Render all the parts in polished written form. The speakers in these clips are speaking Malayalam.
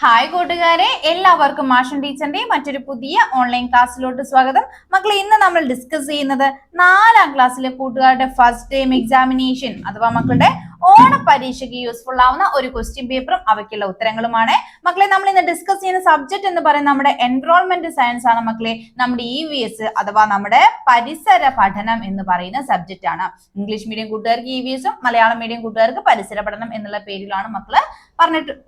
ഹായ് കൂട്ടുകാരെ, എല്ലാവർക്കും മാഷൻ ടീച്ചറിന്റെ മറ്റൊരു പുതിയ ഓൺലൈൻ ക്ലാസ്സിലോട്ട് സ്വാഗതം. മക്കളെ, ഇന്ന് നമ്മൾ ഡിസ്കസ് ചെയ്യുന്നത് 4ാം ക്ലാസ്സിലെ കൂട്ടുകാരുടെ ഫസ്റ്റ് ടൈം എക്സാമിനേഷൻ അഥവാ മക്കളുടെ ഓണ പരീക്ഷയ്ക്ക് യൂസ്ഫുൾ ആവുന്ന ഒരു ക്വസ്റ്റ്യൻ പേപ്പറും അവയ്ക്കുള്ള ഉത്തരങ്ങളുമാണ്. മക്കളെ, നമ്മൾ ഇന്ന് ഡിസ്കസ് ചെയ്യുന്ന സബ്ജക്ട് എന്ന് പറയുന്നത് നമ്മുടെ എൻവയോൺമെന്റ് സയൻസ് ആണ്. മക്കളെ, നമ്മുടെ EVS അഥവാ നമ്മുടെ പരിസര പഠനം എന്ന് പറയുന്ന സബ്ജക്റ്റ് ആണ്. ഇംഗ്ലീഷ് മീഡിയം കൂട്ടുകാർക്ക് EVSും മലയാളം മീഡിയം കൂട്ടുകാർക്ക് പരിസര പഠനം എന്നുള്ള പേരിലാണ് മക്കള്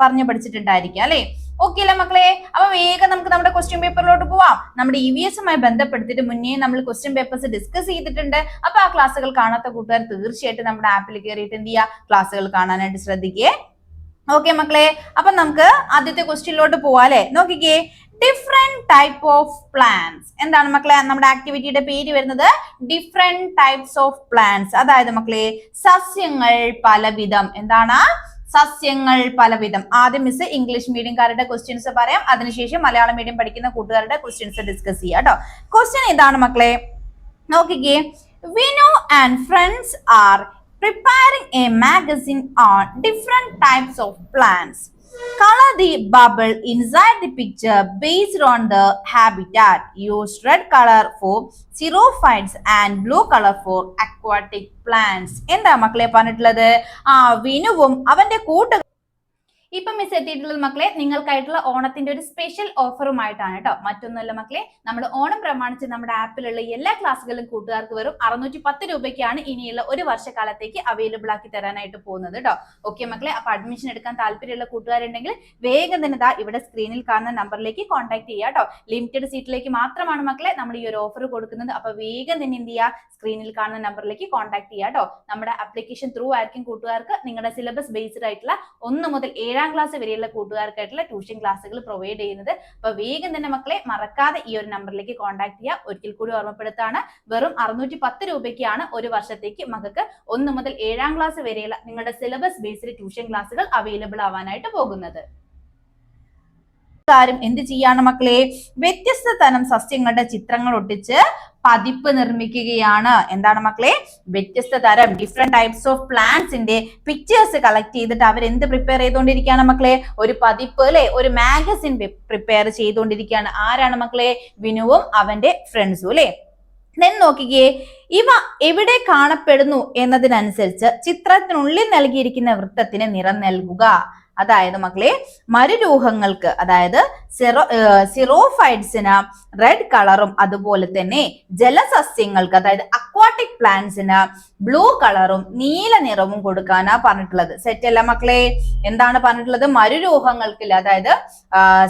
പറഞ്ഞു പഠിച്ചിട്ടുണ്ടായിരിക്കുക അല്ലെ. ഓക്കെ അല്ലേ മക്കളെ? അപ്പൊ വേഗം നമുക്ക് നമ്മുടെ ക്വസ്റ്റ്യൻ പേപ്പറിലോട്ട് പോവാം. നമ്മുടെ EVSുമായി ബന്ധപ്പെടുത്തിയിട്ട് മുന്നേ നമ്മൾ ക്വസ്റ്റ്യൻ പേപ്പേഴ്സ് ഡിസ്കസ് ചെയ്തിട്ടുണ്ട്. അപ്പൊ ആ ക്ലാസ്സുകൾ കാണാത്ത കൂട്ടുകാർ തീർച്ചയായിട്ടും നമ്മുടെ ആപ്പിൽ കയറിയിട്ട് എന്ത് ചെയ്യുക, ക്ലാസ്സുകൾ കാണാനായിട്ട് ശ്രദ്ധിക്കേ. ഓക്കെ മക്കളെ, അപ്പൊ നമുക്ക് ആദ്യത്തെ ക്വസ്റ്റ്യനിലോട്ട് പോവാം അല്ലെ. നോക്കിക്കേ, ഡിഫറെന്റ് ടൈപ്പ് ഓഫ് പ്ലാന്റ്സ്. എന്താണ് മക്കളെ നമ്മുടെ ആക്ടിവിറ്റിയുടെ പേര് വരുന്നത്? Different types of plants. അതായത് മക്കളെ സസ്യങ്ങൾ പലവിധം. എന്താണ്? സസ്യങ്ങൾ പലവിധം. ആദ്യം മിസ് ഇംഗ്ലീഷ് മീഡിയംകാരുടെ ക്വസ്റ്റ്യൻസ് പറയാം, അതിനുശേഷം മലയാളം മീഡിയം പഠിക്കുന്ന കൂട്ടുകാരുടെ ക്വസ്റ്റ്യൻസ് ഡിസ്കസ് ചെയ്യാം കേട്ടോ. ക്വസ്റ്റ്യൻ ഇതാണ് മക്കളെ, നോക്കിക്കേ. Vinu and friends are preparing a magazine on different types of plants. Color the bubble inside the picture based on the habitat. Use red color for xerophytes and blue color for aquatic plants. എന്താ മക്കളെ പറഞ്ഞിട്ടുള്ളത്? വിനുവും അവന്റെ കൂട്ടുകാരും ഇപ്പൊ മിസ് എത്തിയിട്ടുള്ളത് മക്കളെ നിങ്ങൾക്കായിട്ടുള്ള ഓണത്തിന്റെ ഒരു സ്പെഷ്യൽ ഓഫറുമായിട്ടാണ് കേട്ടോ. മറ്റൊന്നുമല്ല മക്കളെ, നമ്മൾ ഓണം പ്രമാണിച്ച് നമ്മുടെ ആപ്പിലുള്ള എല്ലാ ക്ലാസ്സുകളും കൂട്ടുകാർക്ക് വെറും 610 രൂപയ്ക്കാണ് ഇനിയുള്ള ഒരു വർഷക്കാലത്തേക്ക് അവൈലബിൾ ആക്കി തരാനായിട്ട് പോകുന്നത് കേട്ടോ. ഓക്കെ മക്കളെ, അപ്പൊ അഡ്മിഷൻ എടുക്കാൻ താല്പര്യമുള്ള കൂട്ടുകാരുണ്ടെങ്കിൽ വേഗം തന്നെ ദാ ഇവിടെ സ്ക്രീനിൽ കാണുന്ന നമ്പറിലേക്ക് കോൺടാക്ട് ചെയ്യുക കേട്ടോ. ലിമിറ്റഡ് സീറ്റിലേക്ക് മാത്രമാണ് മക്കളെ നമ്മൾ ഈ ഒരു ഓഫർ കൊടുക്കുന്നത്. അപ്പൊ വേഗം തന്നെ എന്ത് ചെയ്യുക, സ്ക്രീനിൽ കാണുന്ന നമ്പറിലേക്ക് കോൺടാക്ട് ചെയ്യുക കേട്ടോ. നമ്മുടെ ആപ്ലിക്കേഷൻ ത്രൂ ആയിരിക്കും കൂട്ടുകാർക്ക് നിങ്ങളുടെ സിലബസ് ബേസ്ഡ് ആയിട്ടുള്ള 1 മുതൽ 7ാം ക്ലാസ് വരെയുള്ള കൂട്ടുകാർക്കായിട്ടുള്ള ട്യൂഷൻ ക്ലാസ്സുകൾ പ്രൊവൈഡ് ചെയ്യുന്നത്. അപ്പൊ വേഗം തന്നെ മക്കളെ മറക്കാതെ ഈ ഒരു നമ്പറിലേക്ക് കോൺടാക്ട് ചെയ്യുക. ഒരിക്കൽ കൂടി ഓർമ്മപ്പെടുത്താണ്, വെറും 610 രൂപയ്ക്കാണ് ഒരു വർഷത്തേക്ക് മക്കൾക്ക് 1 മുതൽ 7ാം ക്ലാസ് വരെയുള്ള നിങ്ങളുടെ സിലബസ് ബേസ്ഡ് ട്യൂഷൻ ക്ലാസ്സുകൾ അവൈലബിൾ ആവാനായിട്ട് പോകുന്നത്. എന്ത് ചെയ്യാണ് മക്കളെ? വ്യത്യസ്ത തരം സസ്യങ്ങളുടെ ചിത്രങ്ങൾ ഒട്ടിച്ച് പതിപ്പ് നിർമ്മിക്കുകയാണ്. എന്താണ് മക്കളെ? വ്യത്യസ്ത തരം ഡിഫറെന്റ് ടൈപ്സ് ഓഫ് പ്ലാന്റ്സിന്റെ പിക്ചേഴ്സ് കളക്ട് ചെയ്തിട്ട് അവർ എന്ത് പ്രിപ്പയർ ചെയ്തുകൊണ്ടിരിക്കുകയാണ് മക്കളെ? ഒരു പതിപ്പ് അല്ലെ, ഒരു മാഗസിൻ പ്രിപ്പയർ ചെയ്തുകൊണ്ടിരിക്കുകയാണ്. ആരാണ് മക്കളെ? വിനുവും അവന്റെ ഫ്രണ്ട്സും അല്ലെ. നോക്കിക്കേ, ഇവ എവിടെ കാണപ്പെടുന്നു എന്നതിനനുസരിച്ച് ചിത്രത്തിനുള്ളിൽ നൽകിയിരിക്കുന്ന വൃത്തത്തിന് നിറം നൽകുക. അതായത് മക്കളെ മരുരൂഹങ്ങൾക്ക്, അതായത് സിറോഫൈറ്റ്സിന് റെഡ് കളറും അതുപോലെ തന്നെ ജലസസ്യങ്ങൾക്ക് അതായത് അക്വാട്ടിക് പ്ലാന്റ്സിന് ബ്ലൂ കളറും നീല നിറവും കൊടുക്കാനാ പറഞ്ഞിട്ടുള്ളത്. സെറ്റ് അല്ല മക്കളെ? എന്താണ് പറഞ്ഞിട്ടുള്ളത്? മരുരൂഹങ്ങൾക്ക് അതായത്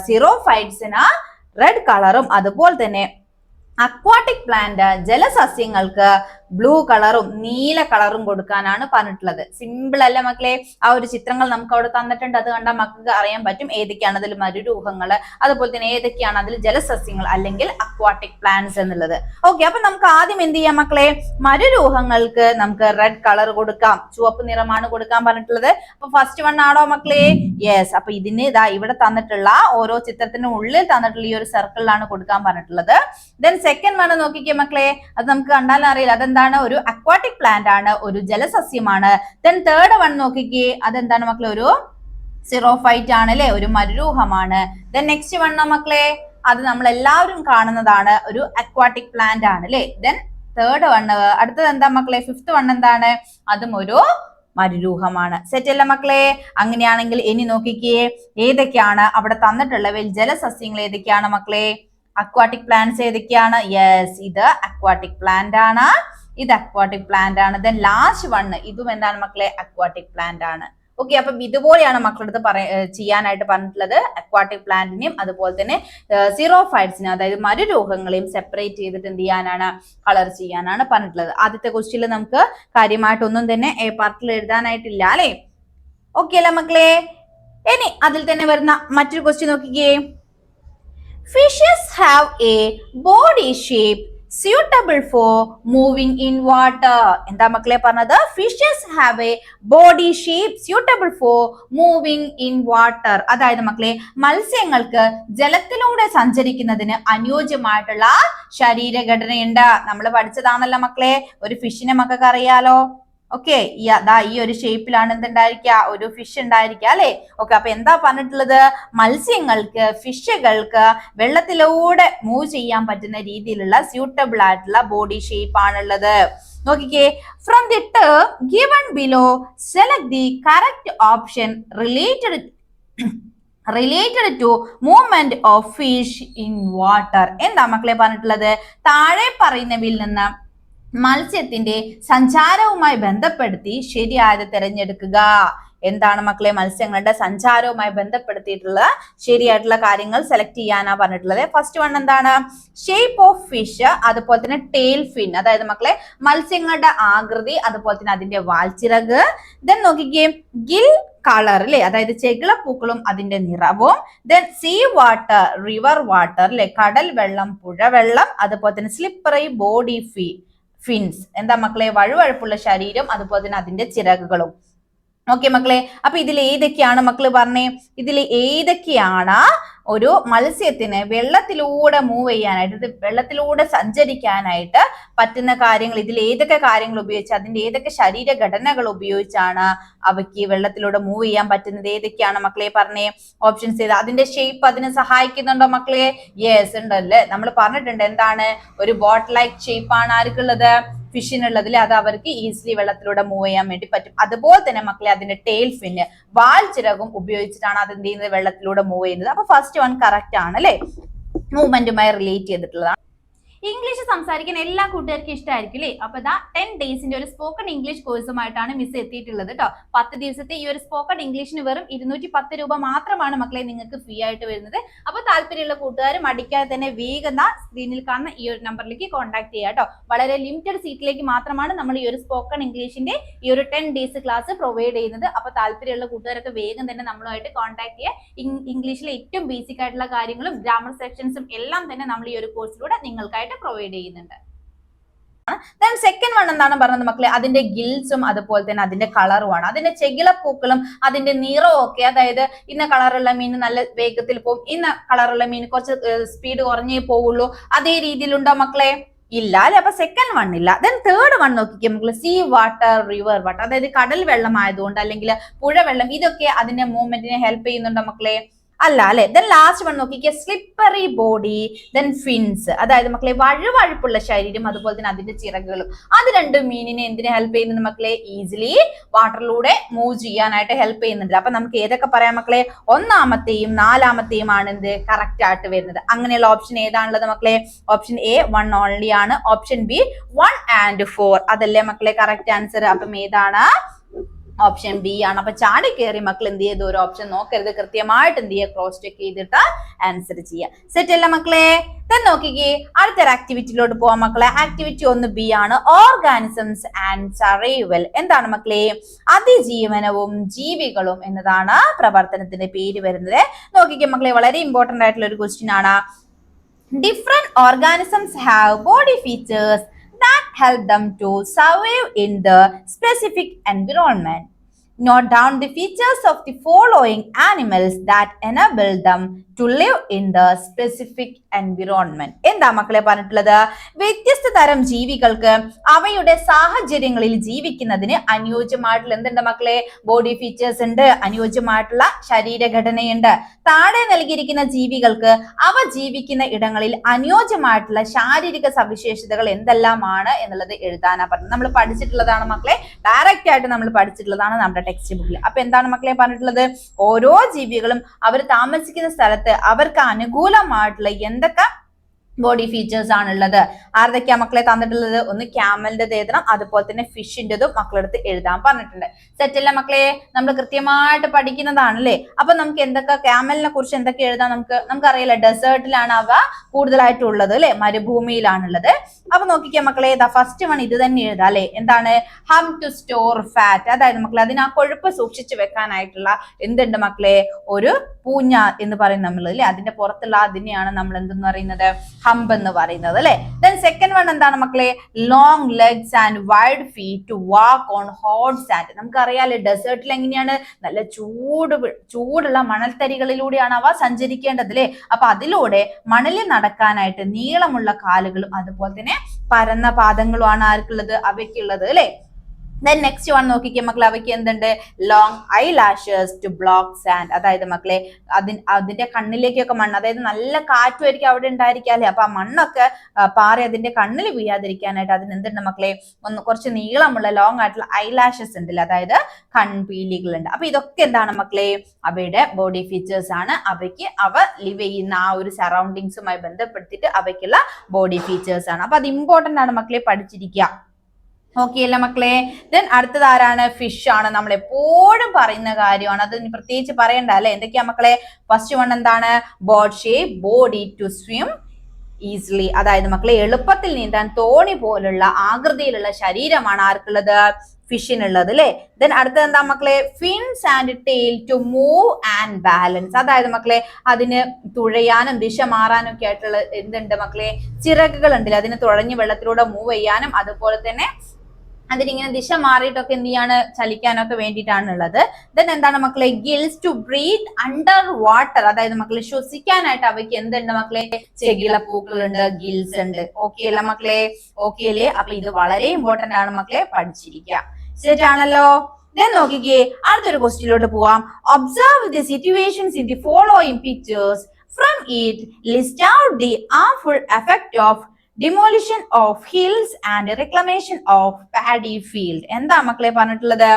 സിറോഫൈറ്റ്സിന് റെഡ് കളറും അതുപോലെ തന്നെ അക്വാട്ടിക് പ്ലാന്റ് ജലസസ്യങ്ങൾക്ക് ബ്ലൂ കളറും നീല കളറും കൊടുക്കാനാണ് പറഞ്ഞിട്ടുള്ളത്. സിമ്പിൾ അല്ല മക്കളെ? ആ ഒരു ചിത്രങ്ങൾ നമുക്ക് അവിടെ തന്നിട്ടുണ്ട്, അത് കണ്ടാൽ മക്കൾക്ക് അറിയാൻ പറ്റും ഏതൊക്കെയാണ് അതിൽ മരുരൂഹങ്ങൾ, അതുപോലെ തന്നെ ഏതൊക്കെയാണ് അതിൽ ജലസസ്യങ്ങൾ അല്ലെങ്കിൽ അക്വാട്ടിക് പ്ലാന്റ്സ് എന്നുള്ളത്. ഓക്കെ, അപ്പൊ നമുക്ക് ആദ്യം എന്ത് ചെയ്യാം മക്കളെ? മരുരൂഹങ്ങൾക്ക് നമുക്ക് റെഡ് കളർ കൊടുക്കാം, ചുവപ്പ് നിറമാണ് കൊടുക്കാൻ പറഞ്ഞിട്ടുള്ളത്. അപ്പൊ ഫസ്റ്റ് വൺ ആണോ മക്കളെ? യെസ്. അപ്പൊ ഇതിന് ഇതാ ഇവിടെ തന്നിട്ടുള്ള ഓരോ ചിത്രത്തിന്റെ ഉള്ളിൽ തന്നിട്ടുള്ള ഈ ഒരു സർക്കിളിലാണ് കൊടുക്കാൻ പറഞ്ഞിട്ടുള്ളത്. ദെൻ സെക്കൻഡ് വൺ നോക്കിക്കേ മക്കളെ, അത് നമുക്ക് കണ്ടാലും അറിയില്ല അതെന്താണ്? ഒരു അക്വാട്ടിക് പ്ലാന്റ് ആണ്, ഒരു ജലസസ്യമാണ്. ദെൻ തേർഡ് വൺ നോക്കിക്കേ, അതെന്താണ് മക്കളെ? ഒരു സിറോഫൈറ്റ് ആണ് അല്ലെ, ഒരു മരുരൂഹമാണ്. ദെൻ നെക്സ്റ്റ് വൺ മക്കളെ, അത് നമ്മൾ എല്ലാവരും കാണുന്നതാണ്, ഒരു അക്വാട്ടിക് പ്ലാന്റ് ആണ് അല്ലെ. ദെൻ തേർഡ് വൺ, അടുത്തത് എന്താ മക്കളെ? ഫിഫ്ത് വൺ എന്താണ്? അതും ഒരു മരുരൂഹമാണ്. സെറ്റ് അല്ല മക്കളെ? അങ്ങനെയാണെങ്കിൽ ഇനി നോക്കിക്കേ, ഏതൊക്കെയാണ് അവിടെ തന്നിട്ടുള്ളവയിൽ ജലസസ്യങ്ങൾ ഏതൊക്കെയാണ് മക്കളെ? അക്വാട്ടിക് പ്ലാന്റ്സ് ഏതൊക്കെയാണ്? യെസ്, ഇത് അക്വാട്ടിക് പ്ലാന്റ് ആണ്, ഇത് അക്വാട്ടിക് പ്ലാന്റ് ആണ്. ദെൻ ലാസ്റ്റ് വൺ, ഇതും എന്താണ് മക്കളെ? അക്വാട്ടിക് പ്ലാന്റ് ആണ്. ഓക്കെ, അപ്പൊ ഇതുപോലെയാണ് മക്കളുടെ ചെയ്യാനായിട്ട് പറഞ്ഞിട്ടുള്ളത്. അക്വാട്ടിക് പ്ലാന്റിനെയും അതുപോലെ തന്നെ സിറോഫൈറ്റ്സിനെയും അതായത് മരുരൂഹങ്ങളെയും സെപ്പറേറ്റ് ചെയ്തിട്ട് എന്ത് ചെയ്യാനാണ്? കളർ ചെയ്യാനാണ് പറഞ്ഞിട്ടുള്ളത്. ആദ്യത്തെ ക്വസ്റ്റ്യനിൽ നമുക്ക് കാര്യമായിട്ടൊന്നും തന്നെ എ പാർട്ടിൽ എഴുതാനായിട്ടില്ല അല്ലെ. ഓക്കെ അല്ല മക്കളെ? ഇനി അതിൽ തന്നെ വരുന്ന മറ്റൊരു ക്വസ്റ്റ്യൻ നോക്കിക്കേ. Fishes have a body shape suitable for moving in water. എന്താ മക്കളെ പറഞ്ഞത്? Fishes have a body shape suitable for moving in water. അതായത് മക്കളെ മത്സ്യങ്ങൾക്ക് ജലത്തിലൂടെ സഞ്ചരിക്കുന്നതിന് അനുയോജ്യമായിട്ടുള്ള ശരീരഘടനയുണ്ട്. നമ്മൾ പഠിച്ചതാണല്ലോ മക്കളെ, ഒരു ഫിഷിനെ മക്കൾക്ക് അറിയാലോ. ഓക്കെ, ഈ ഒരു ഷേപ്പിലാണ് എന്തുണ്ടായിരിക്കുക, ഒരു ഫിഷ് ഉണ്ടായിരിക്കുക അല്ലെ. ഓക്കെ, അപ്പൊ എന്താ പറഞ്ഞിട്ടുള്ളത്, മത്സ്യങ്ങൾക്ക്, ഫിഷുകൾക്ക് വെള്ളത്തിലൂടെ മൂവ് ചെയ്യാൻ പറ്റുന്ന രീതിയിലുള്ള സ്യൂട്ടബിൾ ആയിട്ടുള്ള ബോഡി ഷേപ്പ് ആണുള്ളത്. നോക്കിക്കേ, from the term given below select the correct option related to movement of fish in water. എന്താ മക്കളെ പറഞ്ഞിട്ടുള്ളത്, താഴെ പറയുന്നവയിൽ നിന്ന് മത്സ്യത്തിന്റെ സഞ്ചാരവുമായി ബന്ധപ്പെടുത്തി ശരിയായത് തിരഞ്ഞെടുക്കുക. എന്താണ് മക്കളെ, മത്സ്യങ്ങളുടെ സഞ്ചാരവുമായി ബന്ധപ്പെടുത്തിയിട്ടുള്ള ശരിയായിട്ടുള്ള കാര്യങ്ങൾ സെലക്ട് ചെയ്യാനാ പറഞ്ഞിട്ടുള്ളത്. ഫസ്റ്റ് വൺ എന്താണ്, ഷേപ്പ് ഓഫ് ഫിഷ്, അതുപോലെ തന്നെ ടെയിൽ ഫിൻ, അതായത് മക്കളെ മത്സ്യങ്ങളുടെ ആകൃതി, അതുപോലെ തന്നെ അതിന്റെ വാൽച്ചിറക്. ദെൻ നോക്കിക്കേ, ഗിൽ കളർ അല്ലെ, അതായത് ചെകിളപ്പൂക്കളും അതിന്റെ നിറവും. Then sea water, river water അല്ലെ, കടൽ വെള്ളം, പുഴവെള്ളം. അതുപോലെ തന്നെ സ്ലിപ്പറി ബോഡി ഫിൻസ്, എന്താ മക്കളെ, വഴുവഴുപ്പുള്ള ശരീരം, അതുപോലെ തന്നെ അതിന്റെ ചിറകുകളും. ഓക്കെ മക്കളെ, അപ്പൊ ഇതിൽ ഏതൊക്കെയാണ് മക്കള് പറഞ്ഞേ, ഇതിൽ ഏതൊക്കെയാണ് ഒരു മത്സ്യത്തിന് വെള്ളത്തിലൂടെ മൂവ് ചെയ്യാനായിട്ട്, വെള്ളത്തിലൂടെ സഞ്ചരിക്കാനായിട്ട് പറ്റുന്ന കാര്യങ്ങൾ, ഇതിൽ ഏതൊക്കെ കാര്യങ്ങൾ ഉപയോഗിച്ച്, അതിന്റെ ഏതൊക്കെ ശരീരഘടനകൾ ഉപയോഗിച്ചാണ് അവയ്ക്ക് വെള്ളത്തിലൂടെ മൂവ് ചെയ്യാൻ പറ്റുന്നത്, ഏതൊക്കെയാണ് മക്കളെ പറഞ്ഞേ, ഓപ്ഷൻസ് ചെയ്ത്. അതിന്റെ ഷേപ്പ് അതിനെ സഹായിക്കുന്നുണ്ടോ മക്കളെ? യെസ് ഉണ്ടല്ലേ, നമ്മൾ പറഞ്ഞിട്ടുണ്ട് എന്താണ്, ഒരു ബോട്ട് ലൈക്ക് ഷേപ്പ് ആണ് ആർക്കുള്ളത്, ഫിഷിനുള്ളതിൽ. അത് അവർക്ക് ഈസിലി വെള്ളത്തിലൂടെ മൂവ് ചെയ്യാൻ വേണ്ടി പറ്റും. അതുപോലെ തന്നെ മക്കളെ അതിന്റെ ടെയിൽ ഫിന്, വാൽ ചിറകും ഉപയോഗിച്ചിട്ടാണ് അത് എന്ത് ചെയ്യുന്നത്, വെള്ളത്തിലൂടെ മൂവ് ചെയ്യുന്നത്. അപ്പൊ ഫസ്റ്റ് വൺ കറക്റ്റ് ആണ് അല്ലെ, മൂവ്മെന്റുമായി റിലേറ്റ് ചെയ്തിട്ടുള്ളതാണ്. ഇംഗ്ലീഷ് സംസാരിക്കാൻ എല്ലാ കൂട്ടുകാർക്കും ഇഷ്ടമായിരിക്കും അല്ലേ. അപ്പൊ ഇതാ 10 ഡേയ്സിന്റെ ഒരു സ്പോക്കൺ ഇംഗ്ലീഷ് കോഴ്സുമായിട്ടാണ് മിസ് എത്തിയിട്ടുള്ളത് കേട്ടോ. 10 ദിവസത്തെ ഈ ഒരു സ്പോക്കൺ ഇംഗ്ലീഷിന് വെറും 210 രൂപ മാത്രമാണ് മക്കളെ നിങ്ങൾക്ക് ഫ്രീ ആയിട്ട് വരുന്നത്. അപ്പൊ താല്പര്യമുള്ള കൂട്ടുകാർ മടിക്കാതെ തന്നെ വേഗം സ്ക്രീനിൽ കാണുന്ന ഈ ഒരു നമ്പറിലേക്ക് കോൺടാക്ട് ചെയ്യുക കേട്ടോ. വളരെ ലിമിറ്റഡ് സീറ്റിലേക്ക് മാത്രമാണ് നമ്മൾ ഈ ഒരു സ്പോക്കൺ ഇംഗ്ലീഷിന്റെ ഈ ഒരു 10 ഡേയ്സ് ക്ലാസ് പ്രൊവൈഡ് ചെയ്യുന്നത്. അപ്പൊ താല്പര്യമുള്ള കൂട്ടുകാരൊക്കെ വേഗം തന്നെ നമ്മളുമായിട്ട് കോൺടാക്ട് ചെയ്യുക. ഇംഗ്ലീഷിലെ ഏറ്റവും ബേസിക് ആയിട്ടുള്ള കാര്യങ്ങളും ഗ്രാമർ സെക്ഷൻസും എല്ലാം തന്നെ നമ്മൾ ഈ ഒരു കോഴ്സിലൂടെ നിങ്ങൾക്കായിട്ട് പ്രൊവൈഡ് ചെയ്യുന്നുണ്ട്. ദെൻ സെക്കൻഡ് വൺ എന്താണ് പറഞ്ഞത് മക്കളെ, അതിന്റെ ഗിൽസും അതുപോലെ തന്നെ അതിന്റെ കളറുമാണ്. അതിന്റെ ചെകിളപ്പൂക്കളും അതിന്റെ നിറവും ഒക്കെ, അതായത് ഇന്ന കളറുള്ള മീൻ നല്ല വേഗത്തിൽ പോകും, ഇന്ന കളറുള്ള മീൻ കുറച്ച് സ്പീഡ് കുറഞ്ഞേ പോവുള്ളൂ, അതേ രീതിയിലുണ്ടോ മക്കളെ? ഇല്ല അല്ലെ. അപ്പൊ സെക്കൻഡ് വൺ ഇല്ല. ദെൻ തേർഡ് വൺ നോക്കിക്കേ മക്കള്, സീ വാട്ടർ, റിവർ വാട്ടർ, അതായത് കടൽ വെള്ളം ആയതുകൊണ്ട് അല്ലെങ്കിൽ പുഴവെള്ളം, ഇതൊക്കെ അതിന്റെ മൂവ്മെന്റിനെ ഹെൽപ്പ് ചെയ്യുന്നുണ്ടോ മക്കളെ? അല്ല അല്ലെ. ദെൻ ലാസ്റ്റ് വൺ നോക്കിക്കേ, സ്ലിപ്പറി ബോഡി, ദെൻ ഫിൻസ്, അതായത് മക്കളെ വഴുവഴുപ്പുള്ള ശരീരം, അതുപോലെ തന്നെ അതിന്റെ ചിറകുകളും. അത് രണ്ടും മീനിനെ എന്തിനെ ഹെൽപ്പ് ചെയ്യുന്നുണ്ട് മക്കളെ? ഈസിലി വാട്ടറിലൂടെ മൂവ് ചെയ്യാനായിട്ട് ഹെൽപ്പ് ചെയ്യുന്നുണ്ട്. അപ്പൊ നമുക്ക് ഏതൊക്കെ പറയാം മക്കളെ? ഒന്നാമത്തെയും നാലാമത്തെയും ആണ് എന്ത് കറക്റ്റ് ആയിട്ട് വരുന്നത്. അങ്ങനെയുള്ള ഓപ്ഷൻ ഏതാണുള്ളത് മക്കളെ? ഓപ്ഷൻ എ 1 ഓൺലി ആണ്. ഓപ്ഷൻ ബി 1 and 4 അതല്ലേ മക്കളെ കറക്റ്റ് ആൻസർ. അപ്പം ഏതാണ്? ഓപ്ഷൻ ബി ആണ്. അപ്പൊ ചാടി കയറി മക്കൾ എന്ത് ചെയ്ത് ഒരു ഓപ്ഷൻ നോക്കരുത്, കൃത്യമായിട്ട് എന്ത് ചെയ്യുക, ക്രോസ് ചെക്ക് ചെയ്തിട്ട് ആൻസർ ചെയ്യുക. സെറ്റ് അല്ല മക്കളെ? നോക്കിക്കേ, അടുത്തൊരു ആക്ടിവിറ്റിയിലോട്ട് പോവാം മക്കളെ. ആക്ടിവിറ്റി 1B ആണ്, ഓർഗാനിസംസ് ആൻഡ് സർവൈവൽ. എന്താണ് മക്കളെ? അതിജീവനവും ജീവികളും എന്നതാണ് പ്രവർത്തനത്തിന്റെ പേര് വരുന്നത്. നോക്കിക്കേ മക്കളെ, വളരെ ഇമ്പോർട്ടന്റ് ആയിട്ടുള്ള ഒരു ക്വസ്റ്റ്യൻ ആണ്. Different organisms have body features that help them to survive in the specific environment. Note down the features of the following animals that enable them to live in the specific environment. എന്താ മക്കളെ പറഞ്ഞിട്ടുള്ളത്? വ്യത്യസ്ത തരം ജീവികൾക്ക് അവയുടെ സാഹചര്യങ്ങളിൽ ജീവിക്കുന്നതിന് അനുയോജ്യമായിട്ടുള്ള എന്തുണ്ട് മക്കളെ? ബോഡി ഫീച്ചേഴ്സ് ഉണ്ട്, അനുയോജ്യമായിട്ടുള്ള ശരീരഘടനയുണ്ട്. താഴെ നൽകിയിരിക്കുന്ന ജീവികൾക്ക് അവ ജീവിക്കുന്ന ഇടങ്ങളിൽ അനുയോജ്യമായിട്ടുള്ള ശാരീരിക സവിശേഷതകൾ എന്തെല്ലാമാണ് എന്നുള്ളത് എഴുതാനാ പറഞ്ഞത്. നമ്മൾ പഠിച്ചിട്ടുള്ളതാണ് മക്കളെ, ഡയറക്റ്റ് ആയിട്ട് നമ്മൾ പഠിച്ചിട്ടുള്ളതാണ് നമ്മുടെ ടെക്സ്റ്റ് ബുക്കിൽ. അപ്പൊ എന്താണ് മക്കളെ പറഞ്ഞിട്ടുള്ളത്? ഓരോ ജീവികളും അവർ താമസിക്കുന്ന സ്ഥലത്ത് അവർക്ക് അനുകൂലമായിട്ടുള്ള എന്തൊക്കെ ബോഡി ഫീച്ചേഴ്സ് ആണുള്ളത്. ആരുടെയൊക്കെയാ മക്കളെ തന്നിട്ടുള്ളത്? ഒന്ന് ക്യാമലിന്റെ എഴുതണം, അതുപോലെ തന്നെ ഫിഷിന്റെതും മക്കളെടുത്ത് എഴുതാൻ പറഞ്ഞിട്ടുണ്ട്. സെറ്റല്ല മക്കളെ? നമ്മൾ കൃത്യമായിട്ട് പഠിക്കുന്നതാണല്ലേ. അപ്പൊ നമുക്ക് എന്തൊക്കെ ക്യാമലിനെ കുറിച്ച് എന്തൊക്കെ എഴുതാം? നമുക്കറിയില്ല, ഡെസേർട്ടിലാണ് അവ കൂടുതലായിട്ടുള്ളത് അല്ലെ, മരുഭൂമിയിലാണുള്ളത്. അപ്പൊ നോക്കിക്കേ മക്കളെ, ഫസ്റ്റ് വൺ ഇത് തന്നെ എഴുതാം അല്ലെ. എന്താണ്? ഹം ടു സ്റ്റോർ ഫാറ്റ്, അതായത് മക്കളെ അതിന് ആ കൊഴുപ്പ് സൂക്ഷിച്ചു വെക്കാനായിട്ടുള്ള എന്തുണ്ട് മക്കളെ? ഒരു പൂഞ്ഞ എന്ന് പറയും നമ്മൾ അല്ലെ, അതിന്റെ പുറത്തുള്ള അതിനെയാണ് നമ്മൾ എന്തെന്ന് പറയുന്നത്? ഹംബ് എന്ന് പറയുന്നത് അല്ലെ. ദെൻ സെക്കൻഡ് വൺ എന്താണ് മക്കളെ? Long legs and wide feet to walk on hot sand. നമുക്കറിയാലേ ഡെസേർട്ടിൽ എങ്ങനെയാണ്? നല്ല ചൂടുള്ള മണൽത്തരികളിലൂടെയാണ് അവ സഞ്ചരിക്കേണ്ടത് അല്ലെ. അപ്പൊ അതിലൂടെ മണലിൽ നടക്കാനായിട്ട് നീളമുള്ള കാലുകളും അതുപോലെ തന്നെ പരന്ന പാദങ്ങളുമാണ് ആർക്കുള്ളത്? അവയ്ക്കുള്ളത് അല്ലെ. ദെൻ നെക്സ്റ്റ് വൺ നോക്കിക്കേ മക്കളെ, അവയ്ക്ക് എന്തുണ്ട്, long eyelashes to block sand. അതായത് മക്കളെ അതിന്റെ കണ്ണിലേക്കൊക്കെ മണ്ണ്, അതായത് നല്ല കാറ്റുമായിരിക്കും അവിടെ ഉണ്ടായിരിക്കാല്ലേ, അപ്പൊ ആ മണ്ണൊക്കെ പാറി അതിന്റെ കണ്ണിൽ വീഴാതിരിക്കാനായിട്ട് അതിന് എന്തുണ്ട് മക്കളെ, കുറച്ച് നീളമുള്ള ലോങ് ആയിട്ടുള്ള ഐ ലാഷസ് ഉണ്ടല്ലോ, അതായത് കൺപീലികളുണ്ട്. അപ്പൊ ഇതൊക്കെ എന്താണ് മക്കളെ, അവയുടെ ബോഡി ഫീച്ചേഴ്സ് ആണ്. അവയ്ക്ക് അവ ലിവ് ചെയ്യുന്ന ആ ഒരു സറൗണ്ടിങ്സുമായി ബന്ധപ്പെടുത്തിയിട്ട് അവയ്ക്കുള്ള ബോഡി ഫീച്ചേഴ്സ് ആണ്. അപ്പൊ അത് ഇമ്പോർട്ടന്റ് ആണ് മക്കളെ, പഠിച്ചിരിക്കുക. ഓക്കെ അല്ല മക്കളെ. ദെൻ അടുത്തത് ആരാണ്, ഫിഷ് ആണ്. നമ്മൾ എപ്പോഴും പറയുന്ന കാര്യമാണ്, അത് പ്രത്യേകിച്ച് പറയണ്ട അല്ലെ. എന്തൊക്കെയാ മക്കളെ, ഫസ്റ്റ് വൺ എന്താണ്, board shape body to swim easily. അതായത് മക്കളെ എളുപ്പത്തിൽ നീന്താൻ തോണി പോലുള്ള ആകൃതിയിലുള്ള ശരീരമാണ് ആർക്കുള്ളത്, ഫിഷിനുള്ളത് അല്ലെ. ദെൻ അടുത്തത് എന്താ മക്കളെ, fins and tail to move and balance. അതായത് മക്കളെ അതിന് തുഴയാനും ദിശ മാറാനും ഒക്കെ ആയിട്ടുള്ള എന്തുണ്ട് മക്കളെ, ചിറകുകൾ ഉണ്ടല്ലോ, അതിന് തുഴഞ്ഞ് വെള്ളത്തിലൂടെ മൂവ് ചെയ്യാനും അതുപോലെ തന്നെ അതിനിങ്ങനെ ദിശ മാറിയിട്ടൊക്കെ എന്ത് ചെയ്യാണ്, ചലിക്കാനൊക്കെ വേണ്ടിയിട്ടാണ് ഉള്ളത്. ദെൻ എന്താണ് മക്കളെ, gills to breathe under water. അതായത് മക്കളെ ശ്വസിക്കാനായിട്ട് അവയ്ക്ക് എന്തുണ്ട് മക്കളെ, ചെകിളപ്പൂക്കളുണ്ട്, ഗിൽസ് ഉണ്ട്. ഓക്കെ അല്ല മക്കളെ, ഓക്കെ അല്ലേ. അപ്പൊ ഇത് വളരെ ഇമ്പോർട്ടന്റ് ആണ് മക്കളെ, പഠിച്ചിരിക്കുക. ശരി ആണല്ലോ. ദെൻ നോക്കിക്കേ, അടുത്തൊരു ക്വസ്റ്റ്യനിലോട്ട് പോവാം. Observe the situations in the following pictures. From it list out the harmful effect of demolition of hills and reclamation of paddy field. എന്താ മക്കളെ പറഞ്ഞിട്ടുള്ളത്,